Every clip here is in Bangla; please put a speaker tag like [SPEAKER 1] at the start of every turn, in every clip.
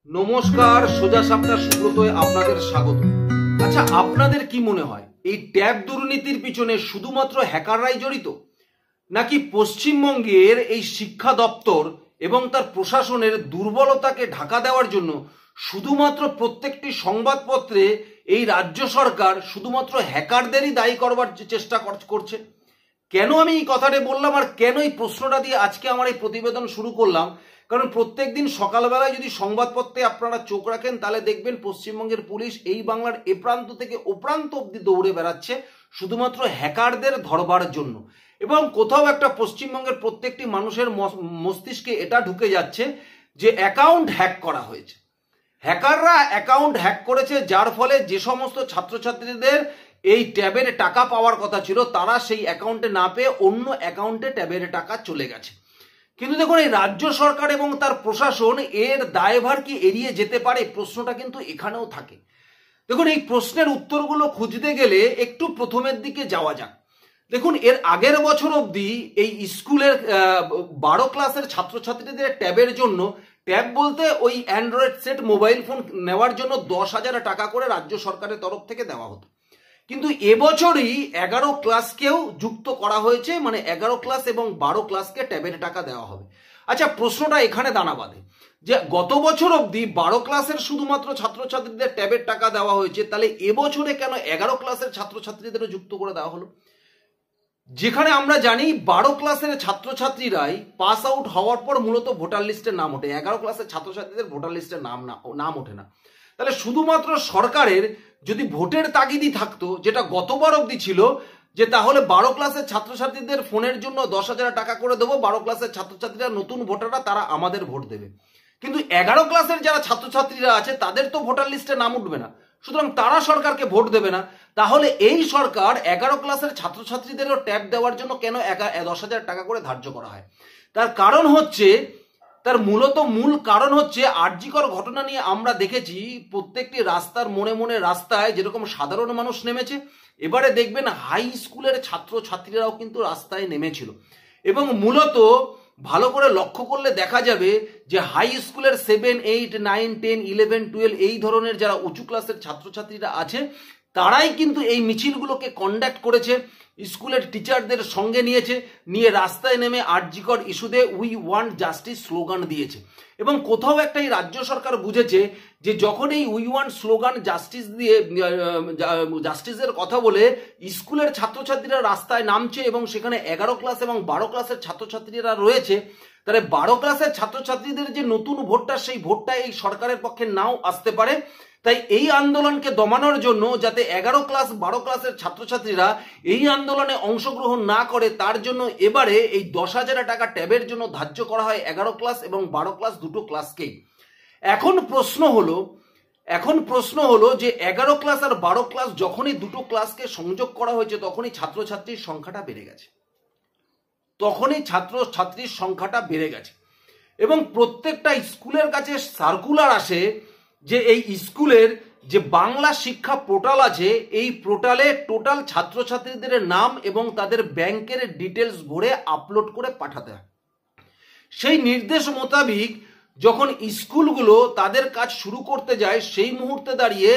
[SPEAKER 1] নমস্কার, সোজা সাপটা সুব্রতয় আপনাদের স্বাগত। আচ্ছা, আপনাদের কি মনে হয় এই ট্যাব দুর্নীতির পিছনে শুধুমাত্র হ্যাকাররাই জড়িত, নাকি পশ্চিমবঙ্গের এই শিক্ষা দপ্তর এবং তার প্রশাসনের দুর্বলতাকে ঢাকা দেওয়ার জন্য শুধুমাত্র প্রত্যেকটি সংবাদপত্রে এই রাজ্য সরকার শুধুমাত্র হ্যাকারদেরই দায়ী করবার চেষ্টা করছে? কেন আমি এই কথাটা বললাম আর কেন এই প্রশ্নটা দিয়ে আজকে আমার এই প্রতিবেদন শুরু করলাম? কারণ প্রত্যেকদিন সকালবেলায় যদি সংবাদপত্রে আপনারা চোখ রাখেন তাহলে দেখবেন পশ্চিমবঙ্গের পুলিশ এই বাংলার এ প্রান্ত থেকে ও প্রান্ত অব্দি দৌড়ে বেড়াচ্ছে শুধুমাত্র হ্যাকারদের ধরবার জন্য। এবং কোথাও একটা পশ্চিমবঙ্গের প্রত্যেকটি মানুষের মস্তিষ্কে এটা ঢুকে যাচ্ছে যে অ্যাকাউন্ট হ্যাক করা হয়েছে, হ্যাকাররা অ্যাকাউন্ট হ্যাক করেছে, যার ফলে যে সমস্ত ছাত্রছাত্রীদের এই ট্যাবের টাকা পাওয়ার কথা ছিল তারা সেই অ্যাকাউন্টে না পেয়ে অন্য অ্যাকাউন্টে ট্যাবের টাকা চলে গেছে। কিন্তু দেখুন, এই রাজ্য সরকার এবং তার প্রশাসন এর দায়ভার কি এড়িয়ে যেতে পারে? প্রশ্নটা কিন্তু এখানেও থাকে। দেখুন, এই প্রশ্নের উত্তরগুলো খুঁজতে গেলে একটু প্রথমের দিকে যাওয়া যাক। দেখুন, এর আগের বছর অবধি এই স্কুলের 12 ক্লাসের ছাত্রছাত্রীদের ট্যাবের জন্য, ট্যাব বলতে ওই অ্যান্ড্রয়েড সেট মোবাইল ফোন নেওয়ার জন্য 10,000 টাকা করে রাজ্য সরকারের তরফ থেকে দেওয়া হতো। কিন্তু এবছরই 11 ক্লাসকেও যুক্ত করা হয়েছে, মানে 11 ক্লাস এবং 12 ক্লাসকে ট্যাবের টাকা দেওয়া হবে। আচ্ছা, প্রশ্নটা এখানে দানা বাঁধে যে গত বছর অবধি 12 ক্লাসের শুধুমাত্র ছাত্রছাত্রীদের ট্যাবের টাকা দেওয়া হয়েছে, তাহলে এবছরে কেন 11 ক্লাসের ছাত্রছাত্রীদেরও যুক্ত করে দেওয়া হলো? যেখানে আমরা জানি 12 ক্লাসের ছাত্রছাত্রীরাই পাস আউট হওয়ার পর মূলত ভোটার লিস্টের নাম ওঠে, 11 ক্লাসের ছাত্রছাত্রীদের ভোটার লিস্টের নাম ওঠে না। তাহলে শুধুমাত্র সরকারের যদি ভোটের তাগিদই থাকতো, যেটা গতবার অবধি ছিল, যে তাহলে 12 ক্লাসের ছাত্রছাত্রীদের ফোনের জন্য 10,000 টাকা করে দেবো, 12 ক্লাসের ছাত্রছাত্রীরা নতুন ভোটাররা তারা আমাদের ভোট দেবে। কিন্তু 11 ক্লাসের যারা ছাত্রছাত্রীরা আছে তাদের তো ভোটার লিস্টে নাম উঠবে না, সুতরাং তারা সরকারকে ভোট দেবে না। তাহলে এই সরকার 11 ক্লাসের ছাত্রছাত্রীদেরও ট্যাব দেওয়ার জন্য কেন 10,000 টাকা করে ধার্য করা হয়? তার কারণ হচ্ছে, তার মূল কারণ হচ্ছে আরজিকর ঘটনা নিয়ে আমরা দেখেছি প্রত্যেকটি রাস্তার মনে রাস্তায় যেরকম সাধারণ মানুষ নেমেছে, এবারে দেখবেন হাই স্কুলের ছাত্রছাত্রীরাও কিন্তু রাস্তায় নেমেছিল। এবং মূলত ভালো করে লক্ষ্য করলে দেখা যাবে যে হাই স্কুলের 7, 8, 9, 10, 11, 12 এই ধরনের যারা উঁচু ক্লাসের ছাত্রছাত্রীরা আছে তারাই কিন্তু এই মিছিলগুলোকে কন্ডাক্ট করেছে, স্কুলের টিচারদের সঙ্গে নিয়ে রাস্তায় নেমে আরজিকর ইস্যুতে উই ওয়ান্ট জাস্টিস স্লোগান দিয়েছে। এবং কোথাও একটা এই রাজ্য সরকার বুঝেছে যে যখন এই উই ওয়ান্ট স্লোগান জাস্টিস দিয়ে জাস্টিসের কথা বলে স্কুলের ছাত্রছাত্রীরা রাস্তায় নামছে এবং সেখানে 11 ক্লাস এবং 12 ক্লাসের ছাত্রছাত্রীরা রয়েছে, তাহলে 12 ক্লাসের ছাত্রছাত্রীদের যে নতুন ভোটটা, সেই ভোটটা এই সরকারের পক্ষে নাও আসতে পারে। তাই এই আন্দোলনকে দমানোর জন্য, যাতে 11 ক্লাস 12 ক্লাসের ছাত্রছাত্রীরা এই আন্দোলনে অংশগ্রহণ না করে, তার জন্য এবারে এই 10,000 টাকা ট্যাবের জন্য ধার্য করা হয় 11 ক্লাস এবং 12 ক্লাস দুটো ক্লাসকেই। এখন প্রশ্ন হলো যে 11 ক্লাস আর 12 ক্লাস যখনই দুটো ক্লাসকে সংযোগ করা হয়েছে তখনই ছাত্রছাত্রীর সংখ্যাটা বেড়ে গেছে। এবং প্রত্যেকটা স্কুলের কাছে সার্কুলার আসে যে এই স্কুলের যে বাংলা শিক্ষা পোর্টাল আছে, এই পোর্টালে টোটাল ছাত্রছাত্রীদের নাম এবং তাদের ব্যাংকের ডিটেলস ভরে আপলোড করে পাঠাতে হয়। সেই নির্দেশ মোতাবেক যখন স্কুলগুলো তাদের কাজ শুরু করতে যায়, সেই মুহূর্তে দাঁড়িয়ে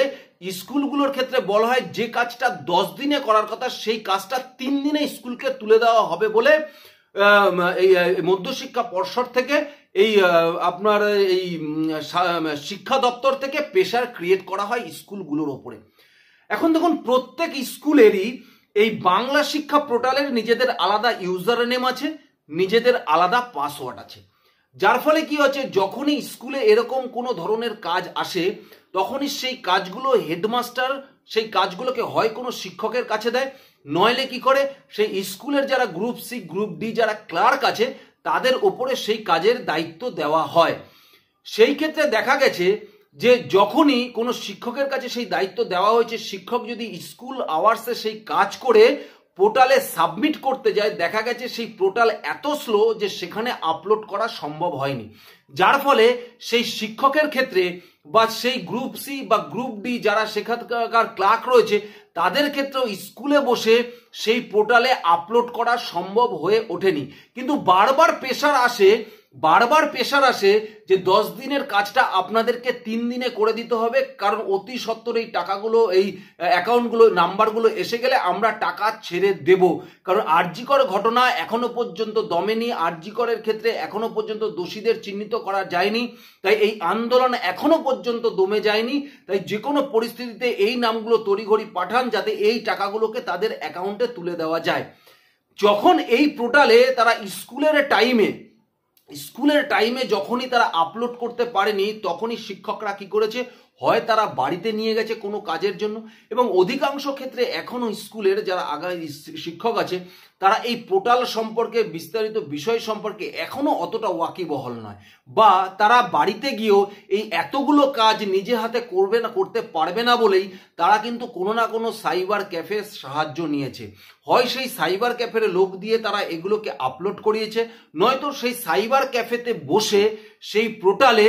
[SPEAKER 1] স্কুলগুলোর ক্ষেত্রে বলা হয় যে কাজটা 10 দিনে করার কথা সেই কাজটা 3 দিনে স্কুলকে তুলে দেওয়া হবে বলে এই মধ্যশিক্ষা পর্ষদ থেকে এই আপনার এই শিক্ষা দপ্তর থেকে প্রেশার ক্রিয়েট করা হয় স্কুলগুলোর ওপরে। এখন দেখুন, প্রত্যেক স্কুলেরই এই বাংলা শিক্ষা পোর্টালের নিজেদের আলাদা ইউজার নেম আছে, নিজেদের আলাদা পাসওয়ার্ড আছে, যার ফলে কি হচ্ছে, যখনই স্কুলে এরকম কোনো ধরনের কাজ আসে তখনই সেই কাজগুলো হেডমাস্টার সেই কাজগুলোকে হয় কোনো শিক্ষকের কাছে দেয়, নইলে কি করে সেই স্কুলের যারা গ্রুপ সি গ্রুপ ডি যারা ক্লার্ক আছে তাদের ওপরে সেই কাজের দায়িত্ব দেওয়া হয়। সেই ক্ষেত্রে দেখা গেছে যে যখনই কোনো শিক্ষকের কাছে সেই দায়িত্ব দেওয়া হয়েছে, শিক্ষক যদি স্কুল আওয়ার্সে সেই কাজ করে পোর্টালে সাবমিট করতে যায়, দেখা গেছে সেই পোর্টাল এত স্লো যে সেখানে আপলোড করা সম্ভব হয়নি, যার ফলে সেই শিক্ষকের ক্ষেত্রে বা সেই গ্রুপ সি বা গ্রুপ ডি যারা সেখানকার ক্লার্ক রয়েছে তাদের ক্ষেত্রেও স্কুলে বসে সেই পোর্টালে আপলোড করা সম্ভব হয়ে ওঠেনি। কিন্তু বারবার প্রেশার আসে বারবার প্রেশার আসে যে 10 দিনের কাজটা আপনাদেরকে 3 দিনে করে দিতে হবে, কারণ অতি সত্বর এই টাকাগুলো, এই অ্যাকাউন্টগুলো, নাম্বারগুলো এসে গেলে আমরা টাকা ছেড়ে দেব। কারণ আরজিকর ঘটনা এখনো পর্যন্ত দমেনি, আরজিকরের ক্ষেত্রে এখনো পর্যন্ত দোষীদের চিহ্নিত করা যায়নি, তাই এই আন্দোলন এখনো পর্যন্ত দমে যায়নি। তাই যে কোনো পরিস্থিতিতে এই নামগুলো তড়িঘড়ি পাঠান যাতে এই টাকাগুলোকে তাদের অ্যাকাউন্টে তুলে দেওয়া যায়। যখন এই পোর্টালে তারা স্কুলের টাইমে যখনই তারা আপলোড করতে পারেনি, তখনই শিক্ষকরা কি করেছে, হয় তারা বাড়িতে নিয়ে গেছে কোনো কাজের জন্য, এবং অধিকাংশ ক্ষেত্রে এখনো স্কুলের যারা শিক্ষক আছে তারা এই পোর্টাল সম্পর্কে, বিস্তারিত বিষয় সম্পর্কে এখনো অতটা ওয়াকিবহল নয়, বা তারা বাড়িতে গিয়েও এই এতগুলো কাজ নিজে হাতে করতে পারবে না বলেই তারা কিন্তু কোনো না কোনো সাইবার ক্যাফে সাহায্য নিয়েছে। হয় সেই সাইবার ক্যাফের লোক দিয়ে তারা এগুলোকে আপলোড করিয়েছে, নয়তো সেই সাইবার ক্যাফেতে বসে সেই পোর্টালে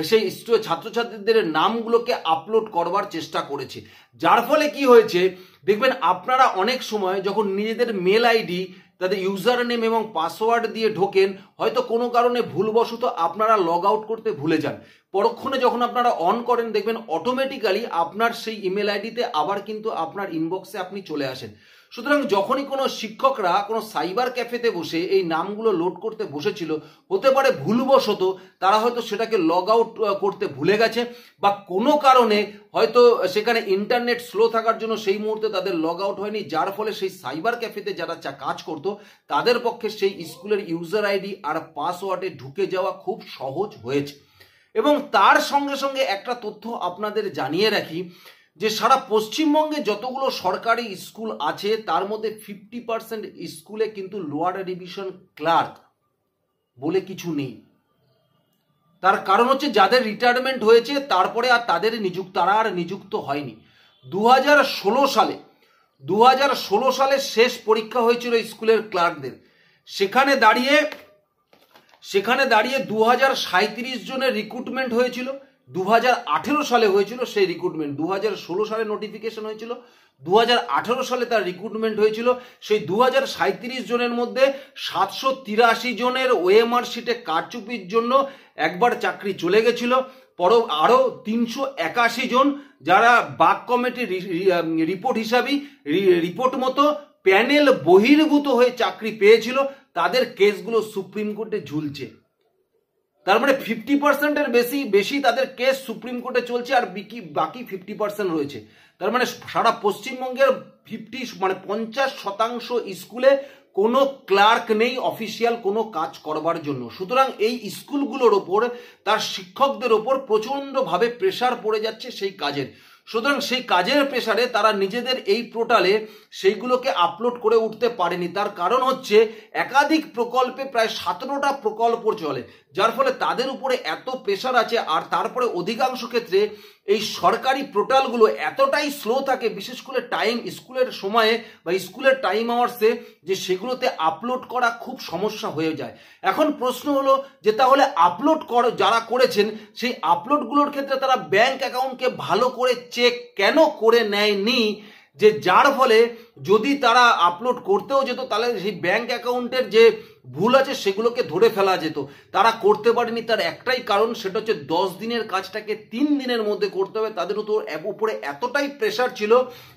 [SPEAKER 1] সেই ছাত্রছাত্রীদের নামগুলোকে আপলোড করবার চেষ্টা করেছে। যার ফলে কি হয়েছে দেখবেন, আপনারা অনেক সময় যখন নিজেদের মেল আইডি, তাদের ইউজার নেম এবং পাসওয়ার্ড দিয়ে ঢোকেন, হয়তো কোনো কারণে ভুলবশত আপনারা লগ আউট করতে ভুলে যান, পরক্ষণে যখন আপনারা অন করেন দেখবেন অটোমেটিক্যালি আপনার সেই ইমেল আইডিতে আবার কিন্তু আপনার ইনবক্সে আপনি চলে আসেন। সুতরাং যখনই কোনো শিক্ষকরা কোনো সাইবার ক্যাফেতে বসে এই নামগুলো লোড করতে বসেছিল, হতে পারে ভুলবশত তারা হয়তো সেটাকে লগ আউট করতে ভুলে গেছে, বা কোনো কারণে হয়তো সেখানে ইন্টারনেট স্লো থাকার জন্য সেই মুহূর্তে তাদের লগ আউট হয়নি, যার ফলে সেই সাইবার ক্যাফেতে যারা কাজ করতো তাদের পক্ষে সেই স্কুলের ইউজার আইডি আর পাসওয়ার্ডে ঢুকে যাওয়া খুব সহজ হয়েছে। এবং তার সঙ্গে সঙ্গে একটা তথ্য আপনাদের জানিয়ে রাখি যে সারা পশ্চিমবঙ্গে যতগুলো সরকারি স্কুল আছে তার মধ্যে 50% স্কুলে কিন্তু লোয়ার ডিভিশন ক্লার্ক বলে কিছু নেই। তার কারণ হচ্ছে যাদের রিটায়ারমেন্ট হয়েছে তারপরে আর তারা আর নিযুক্ত হয়নি। 2016 সালে শেষ পরীক্ষা হয়েছিল স্কুলের ক্লার্কদের, সেখানে দাঁড়িয়ে 2037 জনের রিক্রুটমেন্ট হয়েছিল। 2018 সালে হয়েছিল সেই রিক্রুটমেন্ট, 2016 সালে নোটিফিকেশন হয়েছিল, 2018 সালে তার রিক্রুটমেন্ট হয়েছিল। সেই 2037 জনের মধ্যে 783 জনের ওএমআর শিটে কারচুপির জন্য একবার চাকরি চলে গেছিল, আরো 381 জন যারা বাক কমিটির রিপোর্ট মতো প্যানেল বহির্ভূত হয়ে চাকরি পেয়েছিল, তাদের কেসগুলো সুপ্রিম কোর্টে ঝুলছে। তার মানে 50%-এর বেশি তাদের কেস সুপ্রিম কোর্টে চলছে, আর বাকি 50% রয়েছে। তার মানে সারা পশ্চিমবঙ্গের 50% স্কুলে কোনো ক্লার্ক নেই অফিসিয়াল কোনো কাজ করবার জন্য। সুতরাং এই স্কুলগুলোর ওপর, তার শিক্ষকদের ওপর প্রচন্ডভাবে প্রেসার পড়ে যাচ্ছে সেই কাজের। সুতরাং সেই কাজের প্রেসারে তারা নিজেদের এই পোর্টালে সেইগুলোকে আপলোড করে উঠতে পারেনি। তার কারণ হচ্ছে একাধিক প্রকল্পে প্রায় 17টা প্রকল্প চলে, যার ফলে তাদের উপরে এত প্রেসার আছে। আর তারপরে অধিকাংশ ক্ষেত্রে এই সরকারি পোর্টালগুলো এতটাই স্লো থাকে, বিশেষ করে স্কুলের সময়ে বা স্কুলের টাইম আওয়ার্সে, যে সেগুলোতে আপলোড করা খুব সমস্যা হয়ে যায়। এখন প্রশ্ন হলো যে তাহলে যারা করেছেন সেই আপলোডগুলোর ক্ষেত্রে তারা ব্যাংক অ্যাকাউন্টকে ভালো করে চেক কেন করে নেয়নি, যে যার ফলে যদি তারা আপলোড করতেও যেত তাহলে সেই ব্যাংক অ্যাকাউন্টের যে ভুল আছে সেগুলোকে ধরে ফেলা যেত। তারা করতে পারেনি, তার একটাই কারণ, সেটা হচ্ছে 10 দিনের কাজটাকে 3 দিনের মধ্যে করতে হবে। তাদের উপরে এতটাই প্রেসার ছিল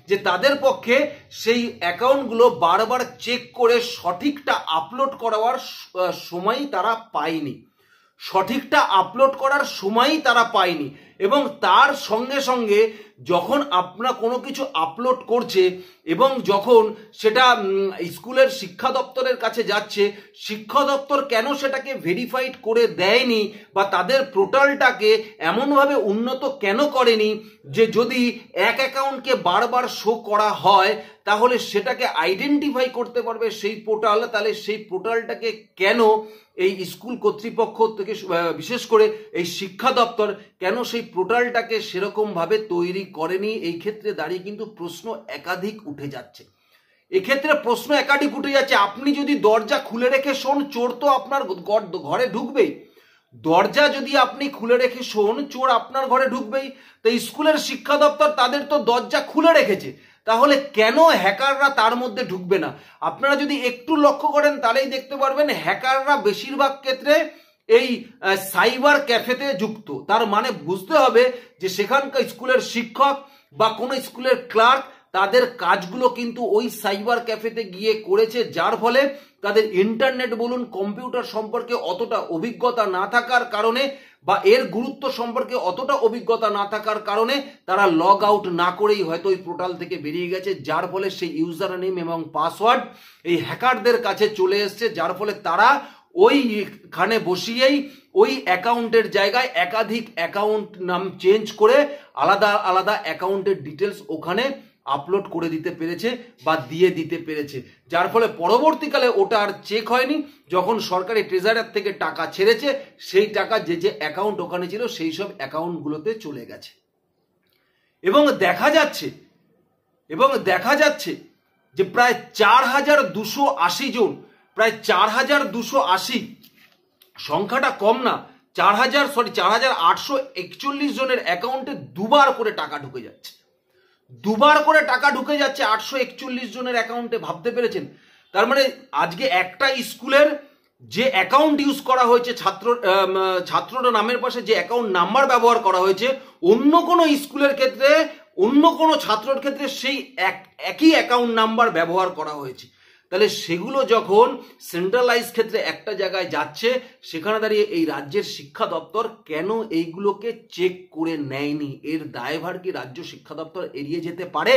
[SPEAKER 1] যে তাদের পক্ষে সেই অ্যাকাউন্টগুলো বারবার চেক করে সঠিকটা আপলোড করার সময়ই তারা পায়নি। এবং তার সঙ্গে সঙ্গে যখন আপনারা কোনো কিছু আপলোড করছে এবং যখন সেটা স্কুলের শিক্ষা দপ্তরের কাছে যাচ্ছে, শিক্ষা দপ্তর কেন সেটাকে ভেরিফাইড করে দেয়নি, বা তাদের পোর্টালটাকে এমনভাবে উন্নত কেন করেনি যে যদি এক অ্যাকাউন্টকে বারবার শো করা হয় তাহলে সেটাকে আইডেন্টিফাই করতে পারবে সেই পোর্টাল, তাহলে সেই পোর্টালটাকে কেন এই স্কুল কর্তৃপক্ষ থেকে, বিশেষ করে এই শিক্ষা দপ্তর কেন সেই পোর্টালটাকে সেরকম ভাবে তৈরি করেনি? এই ক্ষেত্রে দাঁড়িয়ে কিন্তু প্রশ্ন একাধিক উঠে যাচ্ছে। আপনি যদি দরজা খুলে রেখে শোন, চোর তো আপনার ঘরে ঢুকবেই। দরজা যদি আপনি খুলে রেখে শোন, চোর আপনার ঘরে ঢুকবেই। তো স্কুলের শিক্ষা দপ্তর তাদের তো দরজা খুলে রেখেছে, তাহলে কেন হ্যাকাররা তার মধ্যে ঢুকবে না? আপনারা যদি একটু লক্ষ্য করেন তাহলেই দেখতে পারবেন হ্যাকাররা বেশিরভাগ ক্ষেত্রে এই সাইবার ক্যাফেতে যুক্ত। তার মানে বুঝতে হবে যে সেখানকার স্কুলের শিক্ষক বা কোনো স্কুলের ক্লার্ক তাদের কাজগুলো কিন্তু ওই সাইবার ক্যাফেতে গিয়ে করেছে, যার ফলে তাদের ইন্টারনেট বলুন, কম্পিউটার সম্পর্কে অতটা অভিজ্ঞতা না থাকার কারণে বা এর গুরুত্ব সম্পর্কে অতটা অভিজ্ঞতা না থাকার কারণে তারা লগ আউট না করেই হয়তো ওই পোর্টাল থেকে বেরিয়ে গেছে, যার ফলে সেই ইউজার নেম এবং পাসওয়ার্ড এই হ্যাকারদের কাছে চলে এসছে, যার ফলে তারা ওইখানে বসিয়েই ওই অ্যাকাউন্টের জায়গায় একাধিক অ্যাকাউন্ট নাম চেঞ্জ করে আলাদা আলাদা অ্যাকাউন্টের ডিটেলস ওখানে আপলোড করে দিতে পেরেছে বা দিয়ে দিতে পেরেছে, যার ফলে পরবর্তীকালে ওটা আর চেক হয়নি। যখন সরকারি ট্রেজারার থেকে টাকা ছেড়েছে সেই টাকা যে যে অ্যাকাউন্ট ওখানে ছিল সেই সব অ্যাকাউন্টগুলোতে চলে গেছে। এবং দেখা যাচ্ছে যে প্রায় 4280 জন, প্রায় 4280, সংখ্যাটা কম না, 4841 জনের অ্যাকাউন্টে দুবার করে টাকা ঢুকে যাচ্ছে। 841 জনের অ্যাকাউন্টে, ভাবতে পেরেছেন? তার মানে আজকে একটা স্কুলের যে অ্যাকাউন্ট ইউজ করা হয়েছে, ছাত্রটা নামের পাশে যে অ্যাকাউন্ট নাম্বার ব্যবহার করা হয়েছে, অন্য কোনো স্কুলের ক্ষেত্রে, অন্য কোনো ছাত্রের ক্ষেত্রে সেই একই অ্যাকাউন্ট নাম্বার ব্যবহার করা হয়েছে। তাহলে সেগুলো যখন সেন্ট্রালাইজ ক্ষেত্রে একটা জায়গায় যাচ্ছে, সেখানে দাঁড়িয়ে এই রাজ্যের শিক্ষা দপ্তর কেন এইগুলোকে চেক করে নেয়নি? এর দায়ভার কি রাজ্য শিক্ষা দপ্তর এড়িয়ে যেতে পারে?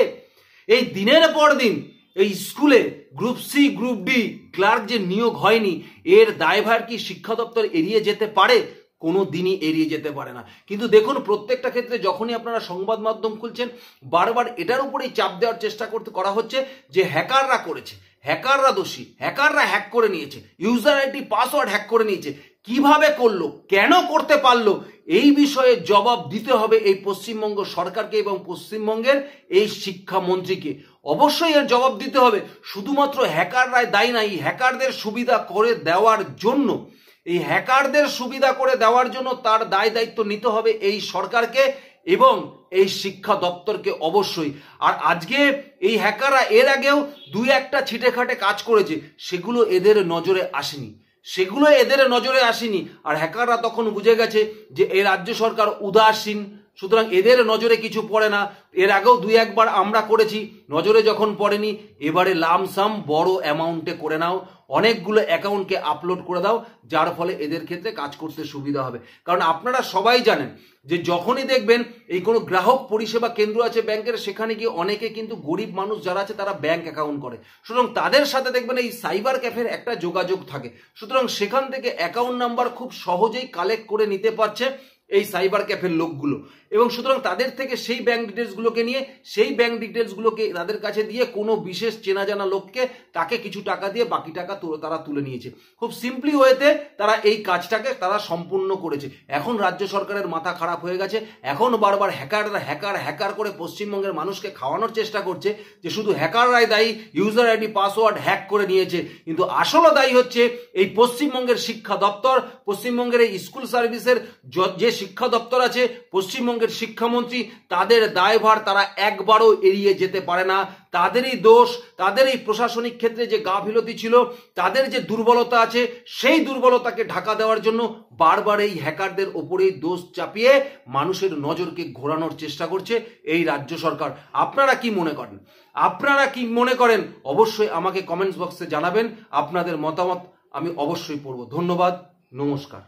[SPEAKER 1] এই দিনের পর দিন এই স্কুলে group C, group D clerk যে নিয়োগ হয়নি, এর দায়ভার কি শিক্ষা দপ্তর এড়িয়ে যেতে পারে? কোনো দিনই এড়িয়ে যেতে পারে না। কিন্তু দেখুন, প্রত্যেকটা ক্ষেত্রে যখনই আপনারা সংবাদ মাধ্যম খুলছেন, বারবার এটার উপরেই চাপ দেওয়ার চেষ্টা করা হচ্ছে যে হ্যাকাররা করেছে, হ্যাকাররা দোষী, হ্যাকাররা হ্যাক করে নিয়েছে, ইউজার আইডি পাসওয়ার্ড হ্যাক করে নিয়েছে। কিভাবে করলো, কেন করতে পারলো, এই বিষয়ে জবাব দিতে হবে এই পশ্চিমবঙ্গ সরকারকে এবং পশ্চিমবঙ্গের এই শিক্ষামন্ত্রীকে। অবশ্যই এর জবাব দিতে হবে। শুধুমাত্র হ্যাকাররাই দায়ী নাই, হ্যাকারদের সুবিধা করে দেওয়ার জন্য, এই হ্যাকারদের সুবিধা করে দেওয়ার জন্য তার দায় দায়িত্ব নিতে হবে এই সরকারকে এবং এই শিক্ষা দপ্তরকে অবশ্যই। আর আজকে এই হ্যাকাররা এর আগেও দুই একটা ছিটে খাটে কাজ করেছে, সেগুলো এদের নজরে আসেনি। আর হ্যাকাররা তখন বুঝে গেছে যে এই রাজ্য সরকার উদাসীন, সুতরাং এদের নজরে কিছু পড়ে না। এর আগেও দুই একবার আমরা করেছি, নজরে যখন পড়েনি, এবারে লামসাম বড় অ্যামাউন্টে করে নাও, অনেকগুলো অ্যাকাউন্টকে আপলোড করে দাও, যার ফলে এদের ক্ষেত্রে কাজ করতে সুবিধা হবে। কারণ আপনারা সবাই জানেন যে যখনই দেখবেন এই কোনো গ্রাহক পরিষেবা কেন্দ্র আছে ব্যাংকের, সেখানে গিয়ে অনেকে কিন্তু গরিব মানুষ যারা আছে তারা ব্যাংক অ্যাকাউন্ট করে, সুতরাং তাদের সাথে দেখবেন এই সাইবার ক্যাফের একটা যোগাযোগ থাকে, সুতরাং সেখান থেকে অ্যাকাউন্ট নাম্বার খুব সহজেই কালেক্ট করে নিতে পারছে এই সাইবার ক্যাফের লোকগুলো, এবং সুতরাং তাদের থেকে সেই ব্যাংক ডিটেলসগুলোকে নিয়ে, সেই ব্যাংক ডিটেলসগুলোকে তাদের কাছে দিয়ে কোনো বিশেষ চেনা জানা লোককে তাকে কিছু টাকা দিয়ে বাকি টাকা তারা তুলে নিয়েছে। খুব সিম্পলি ওয়েতে তারা এই কাজটাকে তারা সম্পূর্ণ করেছে। এখন রাজ্য সরকারের মাথা খারাপ হয়ে গেছে, এখন বারবার হ্যাকার করে পশ্চিমবঙ্গের মানুষকে খাওয়ানোর চেষ্টা করছে যে শুধু হ্যাকাররাই দায়ী, ইউজার আইডি পাসওয়ার্ড হ্যাক করে নিয়েছে, কিন্তু আসলে দায়ী হচ্ছে এই পশ্চিমবঙ্গের শিক্ষা দপ্তর, পশ্চিমবঙ্গের এই স্কুল সার্ভিসের যে শিক্ষা দপ্তর আছে, পশ্চিমবঙ্গের শিক্ষামন্ত্রী। তাদের দায়ভার তারা একবারও এড়িয়ে যেতে পারে না। তাদেরই দোষ, তাদের এই প্রশাসনিক ক্ষেত্রে যে গাফিলতি ছিল, তাদের যে দুর্বলতা আছে, সেই দুর্বলতাকে ঢাকা দেওয়ার জন্য বারবার এই হ্যাকারদের ওপরেই দোষ চাপিয়ে মানুষের নজরকে ঘোরানোর চেষ্টা করছে এই রাজ্য সরকার। আপনারা কি মনে করেন অবশ্যই আমাকে কমেন্টস বক্সে জানাবেন। আপনাদের মতামত আমি অবশ্যই পড়ব। ধন্যবাদ, নমস্কার।